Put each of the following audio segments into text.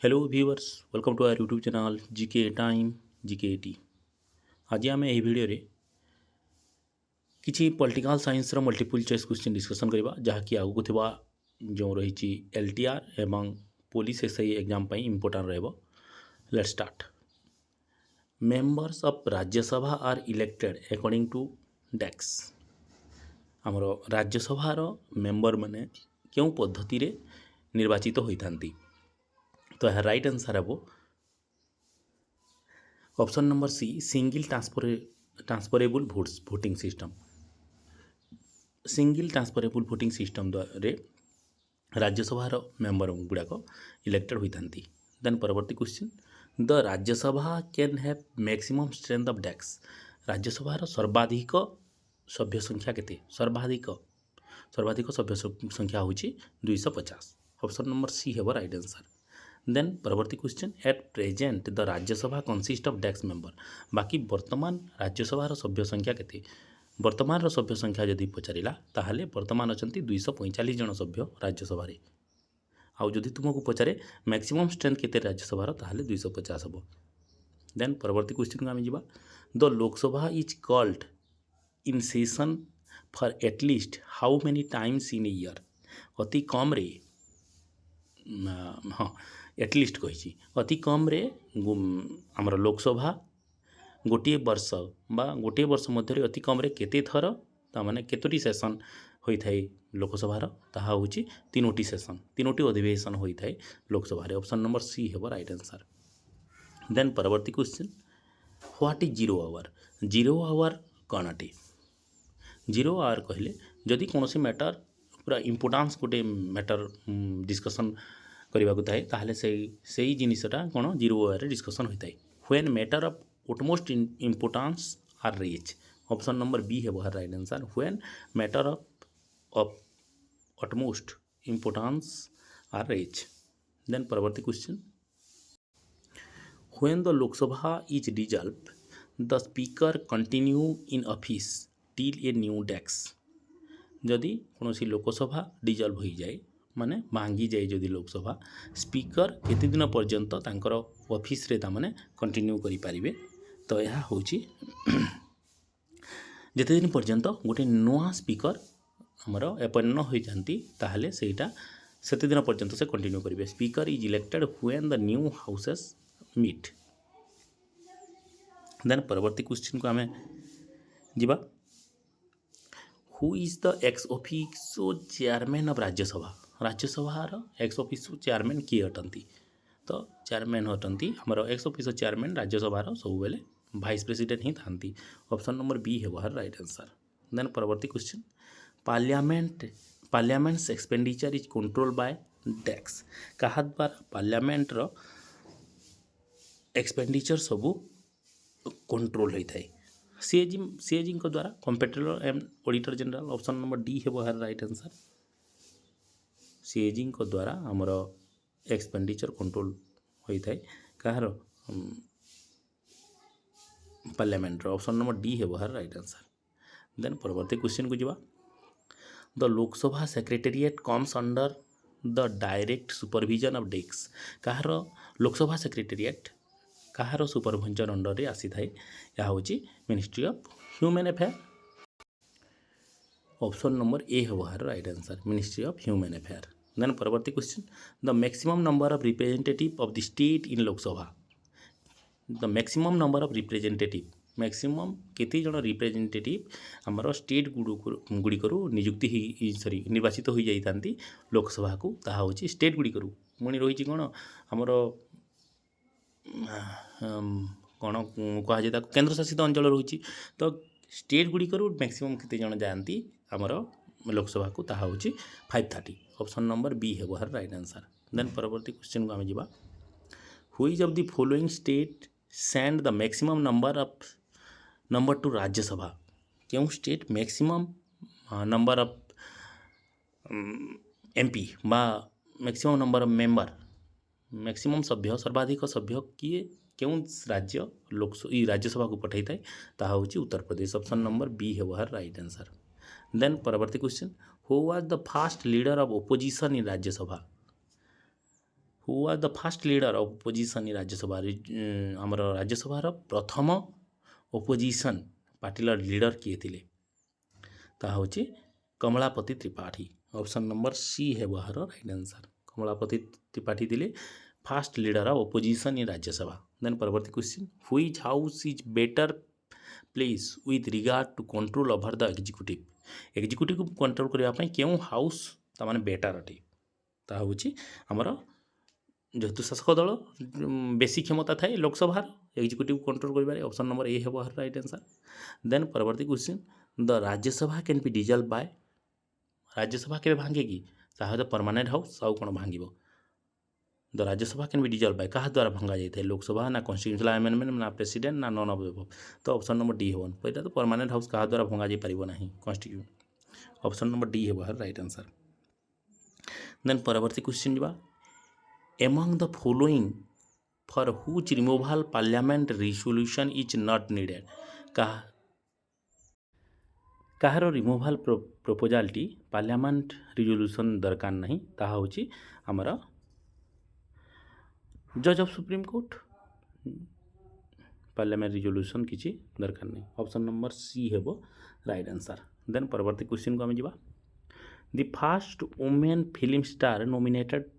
Hello viewers, welcome to our YouTube channel GK time GK 80। आज आम यह video किसी political science multiple choice question discussion करवा जहाँकि आगू थी जो रही एलटीआर एवं पुलिस एसआई एग्जाम इंपोर्टां रहा। Let start. Members of Rajya Sabha are elected according to dash. आमर राज्यसभार मेंबर माने क्यों पद्धति रे निर्वाचित होता। तो यह राइट आंसर हे option number C, single transferable voting system. Single transferable voting system द्वारा राज्यसभार मेंबर गुड़ाक इलेक्टेड होता। देन परवर्ती question, the Rajya Sabha can have maximum strength of dash. राज्यसभार सर्वाधिक सभ्य संख्या केते? सर्वाधिक सभ्य संख्या हूँ 250। ऑप्शन नंबर सी है राइट आंसर। देन परवर्ती question, at present the Rajya Sabha consist of desk member. बाकी वर्तमान राज्यसभार सभ्य संख्या केते? वर्तमान सभ्य संख्या जदि पचारा ताहले वर्तमान अच्छा 245 जन सभ्य राज्यसभा। आउ जदि तुमको पचारे मैक्सिमम स्ट्रेंथ केते राज्यसभार ताहले 250 हम। देन परवर्ती क्वेश्चन को आम जा। The Lok Sabha is called in session for at least how many times in a year. अति कम रे हाँ एटलिस्ट कही अति कम रे आमर लोकसभा गोटे वर्ष बा गोटे वर्ष मध्य अति कम रे केते थर तामाने केतोटी सेशन होता है लोकसभार? ताहा हूँ 3टी सेशन, 3टी अधिवेशन होता है लोकसभा। ऑप्शन नंबर सी है राइट आंसर। देन परवर्ती question, what is zero hour. Zero hour कौन अटे? जीरो आवर कहले जदि कौन मैटर पूरा इम्पोर्टान्स गोटे मैटर डिस्कसन करने को थाए ताहले से जिनटा कौन जीरो आवर डिस्कसन होता है। When matter of utmost importance are reach. Option number B है वह right answer. When matter of utmost importance are reach. Then परवर्ती question, when the Lok Sabha is dissolve the speaker continue in office till a new dash. जदि कौन Lok Sabha dissolve हो जाए माने भांगी जाए जदि लोकसभा, स्पीकर केते दिन पर्यंत तांकर ऑफिस रे तामाने कंटिन्यू करि पारिबे? तो यह हूँ जिते दिन पर्यंत गोटे नुआ स्पीकर आमर अपॉइंट न हो जाती ताहले सेटा सेते दिन पर्यंत से कंटिन्यू करेंगे। Speaker is elected when the new houses meet. Then परवर्ती क्वेश्चन को आम जा। Who is the ex officio chairman of Rajya Sabha. राज्यसभार एक्स ऑफिसो चेयरमैन किए अटंती? तो चेयरमैन अटंती आमर एक्स ऑफिसो चेयरमैन राज्यसभार सब बेले भाइस प्रेसिडेंट ही था। ऑप्शन नंबर बी है वह राइट आंसर। देन परवर्ती question, parliaments expenditure is control by desk. क्या द्वारा पार्लियामेंटर एक्सपेंडिचर सबू कंट्रोल होता है? सीएजी द्वारा, comptroller and auditor general. Option number D है वह राइट आंसर। सीएजी द्वारा आमर एक्सपेंडिचर कंट्रोल होता है कहार? पार्लियामेंट। ऑप्शन नंबर डी है वह राइट आंसर। देन परवर्ती क्वेश्चन को जा। The Lok Sabha secretariat comes under the direct supervision of dash. कहार लोकसभा सेक्रेटेरिएट कहार सुपरविजन अंडर रे आसी थाए? यह हूँ ministry of human affair. Option number A है वह right answer, ministry of human affair. Then परवर्ती question, the maximum number of representative of the state in Lok Sabha. The maximum number of representative, maximum केते जन रिप्रेजेंटेटिव आमर state गुड़िकर नियुक्ति sorry निर्वाचित हो जाती लोकसभा को? ताहा हूँ स्टेट गुड़िकर पुणी रही कौन आमर कौन कहुए केन्द्र शासित अंचल रही। तो स्टेट गुड़िकर मैक्सिमम केते जन जाती आमर लोकसभा को? ताहा हूँ 530। ऑप्शन नंबर बी है वह राइट आंसर। देन परवर्ती क्वेश्चन को आम जा। Which of the following state send the maximum number to Rajya Sabha. क्यों state maximum number of MP बा maximum number of member, maximum सभ्य सर्वाधिक सभ्य किए क्यों राज्य राज्यसभा को पठाई थाए? ताहा हूँ Uttar Pradesh. Option number B है वह राइट आंसर। देन परवर्ती question, who was the first leader of opposition in Rajya Sabha. Who are the first leader of opposition in Rajya Sabha आमर राज्यसभार प्रथम ओपोजिशन पार्टीर लीडर किए थिले ताहा होची Kamalapati Tripathi option number C है बाहर राइट आंसर कमलापति त्रिपाठी थिले first leader of opposition in Rajya Sabha then परवर्ती question which house is better place with regard to control over the executive को कंट्रोल करने क्यों हाउस ताने बेटर अटे ताहा होची आमर जेहेतु शासक दल बेसी क्षमता थाए लोकसभार एग्जीक्यूटिव कंट्रोल कर ऑप्शन नंबर ए है बाहर राइट आंसर देन परवर्ती question the Rajya Sabha can be dissolve by Rajya Sabha के भांगेगी ताहा तो परमानेंट हाउस आउ कौन भांग the Rajya Sabha can be dissolve by क्या द्वारा भंगा जाए लोकसभा ना कन्स्टिट्यूशनल अमेंडमेंट ना प्रेसिडेंट ना नन ऑफ एबव तो ऑप्शन नंबर डी है यहाँ तो परमानेंट हाउस क्या द्वारा भंगा जापर ना कन्स्टिट्यूशन ऑप्शन नंबर डी है बाहर राइट आंसर देन परवर्ती क्वेश्चन जा among the following for which removal parliament resolution is not needed कହାର रिमूवल प्रपोजालटी पार्लियामेंट रिजोल्यूशन दरकार नहीं ताहा होची आमर जज of supreme court parliament resolution किसी दरकार नहीं ऑप्शन नंबर सी है राइट आंसर देन परवर्ती क्वेश्चन को आम जा the first women film star nominated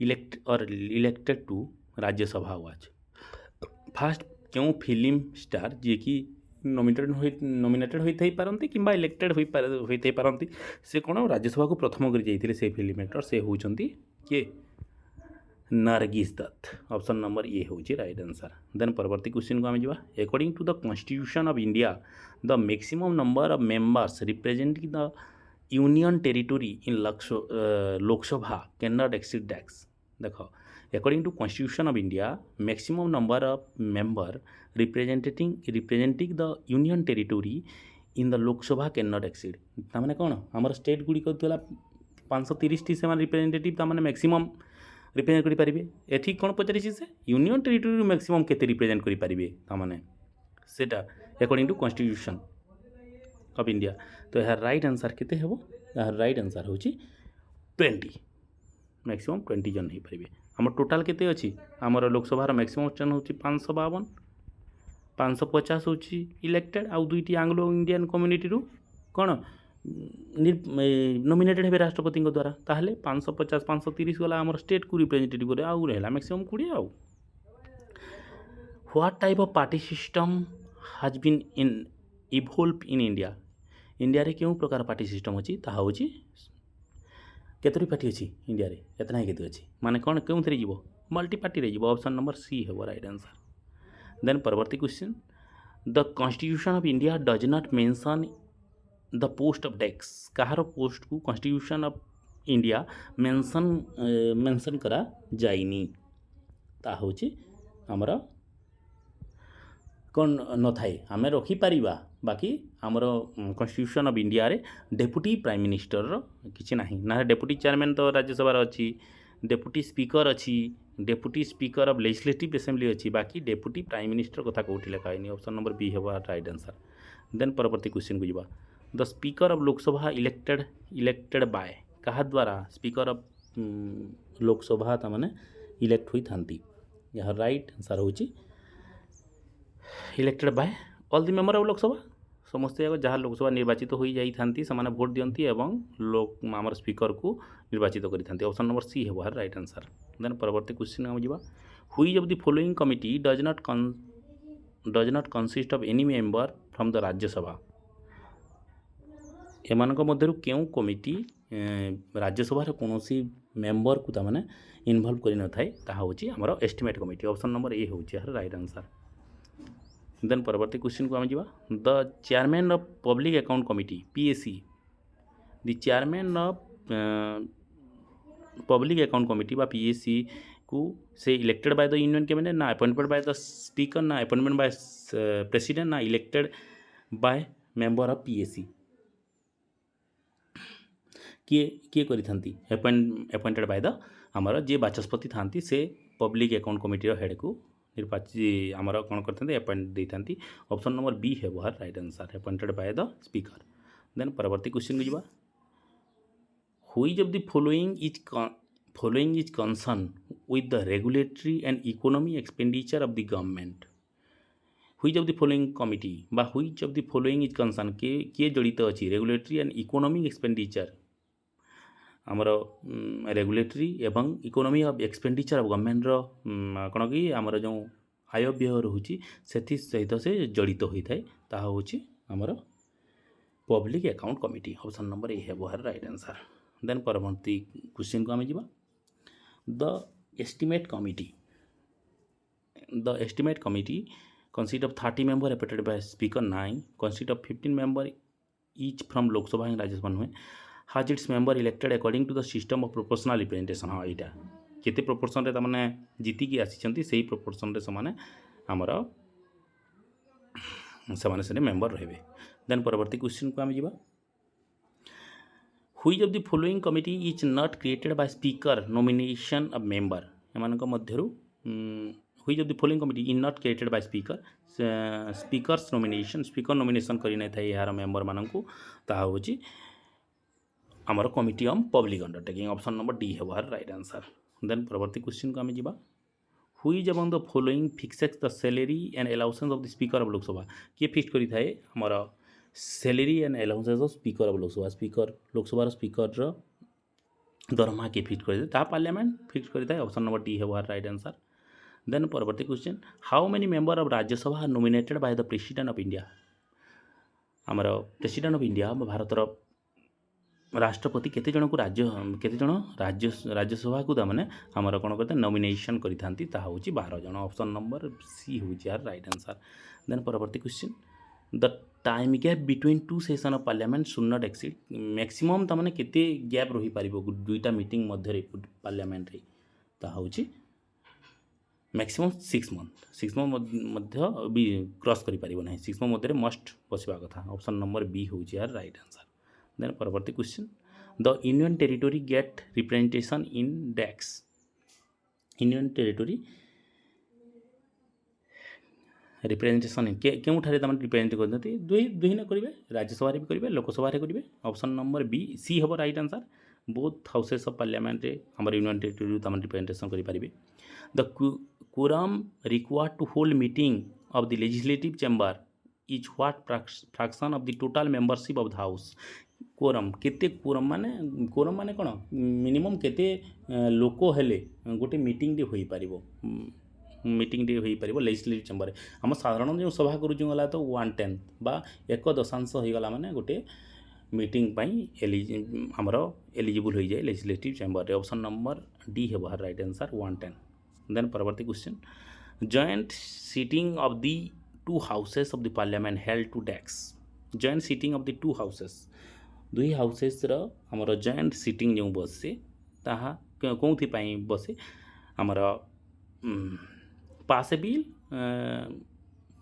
elected to Rajya Sabha was first क्यों फिल्म स्टार जी कि नॉमिनेटेड होई पारंती किंबा इलेक्टेड होई पारंती से कौन राज्यसभा को प्रथम कर जाइथिले से फिल्म एक्टर से होचंती के Nargis Dutt option number A हूँ राइट आंसर देन परवर्ती क्वेश्चन को आम जा according to the constitution of India the maximum number of members representing the union territory in Lok Sabha can not exceed that's देखो according to constitution of India maximum number of member representing the union territory in the Lok Sabha can not exceed तामाने कौन आमर state गुड़िक 530 टी से representative तामाने maximum represent करेंगे एठी कौन पचारि से यूनियन टेरिटोरी मैक्सिमम केते रिप्रेजेंट करेंगे तामाने सेटा according to constitution of India तो यार राइट आंसर केते हेबो यार राइट आंसर होची 20 मैक्सिमम 20 जन हो पारे आम टोटाल केते अछि आमर लोकसभा मैक्सिमम जन होची 552 550 होची इलेक्टेड आउ दुईटी आंग्लो इंडियन कम्युनिटी रु कौन नॉमिनेटेड हे राष्ट्रपति द्वारा ताहले 550 530 गला आमर स्टेट को रिप्रेजेंटेटिव करे आउ रहला मैक्सिमम 20 आउ what type of party system has been evolve in India रे क्यों प्रकार पार्टी सिस्टम अच्छी ताहा होची केतरी पार्टी अच्छी इंडिया रे एतना ही केते अच्छी माने कौन क्यों थरे जीवो मल्टी पार्टी रे जीवो ऑप्शन नंबर सी है राइट आंसर देन परवर्ती question the constitution of India does not mention the post of dash कହାର पोस्ट को कॉन्स्टिट्यूशन ऑफ इंडिया मेंशन करा जाइनी ता होची हमर कौन न थाए आम रखिपर बाकी आमर कॉन्स्टिट्यूशन ऑफ इंडिया रे डेप्यूटी प्राइम मिनिस्टर किसी ना डेप्यूटी चेयरमैन तो राज्यसभा अच्छी डेप्यूटी स्पीकर अच्छी deputy speaker of legislative assembly अच्छी बाकी डेप्यूटी प्राइम मिनिस्टर कथा कौटी लिखाई ऑप्शन नंबर बी है राइट आंसर देन परवर्ती क्वेश्चन को जा the speaker of Lok Sabha elected by क्या द्वारा स्पीकर ऑफ लोकसभा ताने इलेक्ट होई थांती यार राइट आंसर होची elected by all the member of Lok Sabha समस्ते जहाँ लोकसभा निर्वाचित हो जाती से भोट दियंती एवं लोक आमर स्पीकर को निर्वाचित करी ऑप्शन नंबर सी है राइट आंसर देन परवर्ती क्वेश्चन आम जा which of the following committee does not consist of any member from the Rajya Sabha एमानक मध्यरु क्यों कमिटी राज्यसभा कौन मेंबर को ताने इनवल्व कर न थाए ताहा होची हमर एस्टिमेट कमिटी ऑप्शन नंबर ए होची यार राइट आंसर देन परवर्ती क्वेश्चन को आम जा the chairman of public account committee PAC the chairman of public account committee बा पीएसी को से elected by the union cabinet ना अपॉइंटेड बाय द स्पीकर ना अपॉइंटमेंट बाय प्रेसिडेंट ना elected by member of PAC किए करी appointed by the आमर जी बाचस्पति थांती से पब्लिक अकाउंट कमिटी हेड को निर्वाचित आमर कौन करते अपॉइंट देती ऑप्शन नंबर बी है बाहर right answer appointed by the speaker then परवर्ती क्वेश्चन को जा which of the following is following is concerned with the regulatory and economic expenditure of the government. Which of the following committee বা which of the following is concerned କିଏ ଜଡ଼ିତ ଅଛି regulatory and economic expenditure ଆମର regulatory ଏବଂ economy of expenditure of ଗଭର୍ଣ୍ଣମେଣ୍ଟର କ'ଣ କି ଆମର ଯେଉଁ ଆୟ ବ୍ୟୟ ରହୁଛି ସେଥିସହିତ ସେ ଜଡ଼ିତ ହୋଇଥାଏ ତାହା ହେଉଛି ଆମର public account committee option number A ହେବ ଏହାର ରାଇଟ୍ ଆନ୍ସର୍। ଦେନ୍ ପରବର୍ତ୍ତୀ କ୍ୱେଶ୍ଚିନ୍କୁ ଆମେ ଯିବା। ଦ estimate committee consist of 30 member appointed by speaker 9 consist of 15 member each from Lok Sabha and Rajya Sabha हुए has its member elected according to the system of proportional representation। हाँ यहाँ केते proportion रे तमाने जीती की आसीचंती सही प्रोपोर्शन रे समाने हमरो समाने से मेंबर रहबे। देन परवर्ती क्वेश्चन को हम जीवा। which of the following committee is not created by speaker nomination of member एमानक मध्यरु which of the following committee is not created by speaker's nomination speaker nomination करी नै थाई यार मेंबर माननकु ताहा होची हमर committee on public undertaking option number D है यार right answer. Then परवर्ती question को हम जीवा। which among the following fixes the salary and allowances of the speaker of Lok Sabha किए फिक्स करी थाए हमर salary and allowances of speaker of Lok Sabha लोक सभा स्पीकर दरमा के फिक्स करी ता पार्लियामेंट फिक्स करी थाए ऑप्शन नंबर डी है यार राइट आंसर। देन परवर्ती question how many member of Rajya Sabha are nominated by the president of India आमर प्रेसिडेंट ऑफ इंडिया भारतर राष्ट्रपति केते जन को राज्यसभा को ताने आमर कौन करते नॉमिनेशन करी थांती ताहा होची 12 जन ऑप्शन नंबर सी होची यार राइट आंसर। देन परवर्ती question the time gap between two session of parliament should not exceed maximum ताने केते गैप रही पारिबो दुईटा मीटिंग मध्य पार्लियामेंट रे ताहा होची मैक्सिमम 6 मंथ मध्य भी क्रॉस करि परिबो नाही 6 मंथ मध्य मस्ट बसवा कथा ऑप्शन नंबर बी होची यार राइट आंसर। देन परवर्ती question the union territory get representation in डेक्स यूनियन टेरिटोरी रिप्रेजेंटेशन इन केउ ठारे तमन रिप्रेजेंट करनती दुही न करिवे राज्यसभा रे भी करिवे लोकसभा रे करिवे ऑप्शन नंबर बी सी हबो right answer. Both houses of parliament रे हमर यूनियन टेरिटोरी तमन रिप्रेजेंटेशन करि परिवे। The quorum required to hold meeting of the legislative chamber is what fraction of the total membership of the house quorum केते quorum माने कोन minimum केते लोक हेले गोटे मीटिंग रे होई पारिबो लेजिस्लेटिव चेम्बर हम साधारण जो सभा करू गला तो 1/10 बा 1/10 हो गला माने गोटे मीटिंग पाई हमर एलिजिबल हो जाए लेजिस्लेटिव चेम्बर रे ऑप्शन नंबर डी है बाहर राइट आंसर 1/10। देन परवर्ती question joint sitting of the two houses of the parliament held to डेक्स joint sitting of the two houses दुई हाउसेस रो हमर जॉइंट सीटिंग जो बसे ताहा कोथि पई बसे हमर पास बिल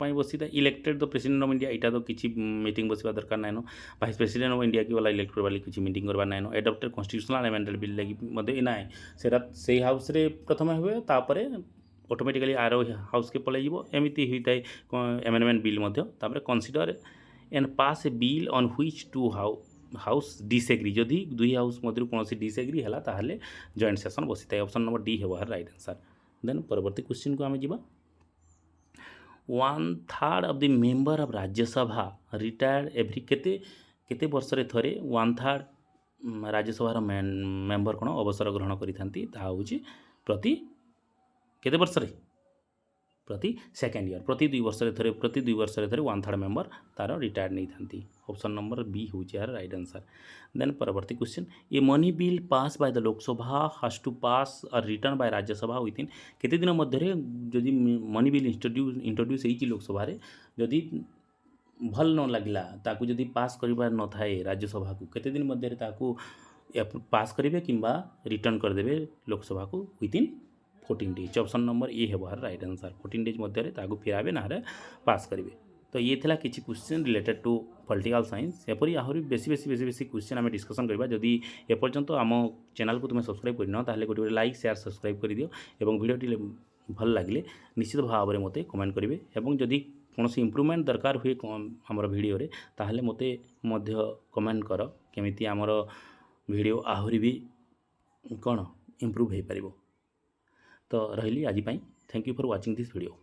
पाई बसी था elected the president of India इटा तो किसी मीटिंग बसवा दरकार nine vice president of India की वाला इलेक्ट करवा किसी मीटिंग करवा nine adopted constitutional amendment bill लगी मते ना सेरा से हाउस रे प्रथम हुए तापरे ऑटोमेटिकली आर हाउस के पलै जीवो एमिति होइताय अमेंडमेंट बिल मध्य तापरे consider and pass a bill on which two house disagree जदि दुई हाउस मध्य कौन डिसएग्री है ताहले जॉइंट सेशन बसी था ऑप्शन नंबर डी है राइट आंसर। देन परवर्ती क्वेश्चन को आम जीवा 1/3 of the member of Rajya Sabha retired every केते वर्ष रे थरे 1/3 राज्यसभा मेंबर कौन अवसर ग्रहण करि थांती ता होची प्रति केते वर्ष रे प्रति सेकेंड ईयर प्रति 2 वर्ष रे थरे 1/3 मेंबर तार रिटायर्ड नहीं थांती ऑप्शन नंबर बी होची यार राइट आंसर। देन परवर्ती question a money bill pass by the Lok Sabha has to pass or return bye Rajya Sabha within केते दिन मध्य जदि मनी बिल इंट्रोड्यूस होई लोकसभा रे जदि भल न लगला ताकू जदि पास करिबार न थाए राज्यसभा को केते दिन मध्य ताकू पास करेंगे किंबा रिटर्न कर देबे लोकसभा को within 14 days option number A है राइट आंसर 14 डेज मध्य फिराबे ना पास करेंगे। तो ये थिला किछि question related to political science एपरी आहरी बेसी क्वेश्चन आम डिस्कसन करबा जदि एपर्यंत आम चैनल को तुम सब्सक्राइब करन ताहले गोटे लाइक शेयर सब्सक्राइब कर दियो एवं वीडियोटी भल लगे निश्चित भाव में मते कमेंट करेंगे एवं जदि कौन इम्प्रूवमेंट दरकार हुए आमर वीडियो रे ताहले मते मध्य कमेंट कर केमिति आमर वीडियो आहरी भी कौन ଇମ୍ପ୍ରୁଭ୍ ହୋଇପାରିବ। ତ ରହିଲି ଆଜି ପାଇଁ। Thank you for watching this video.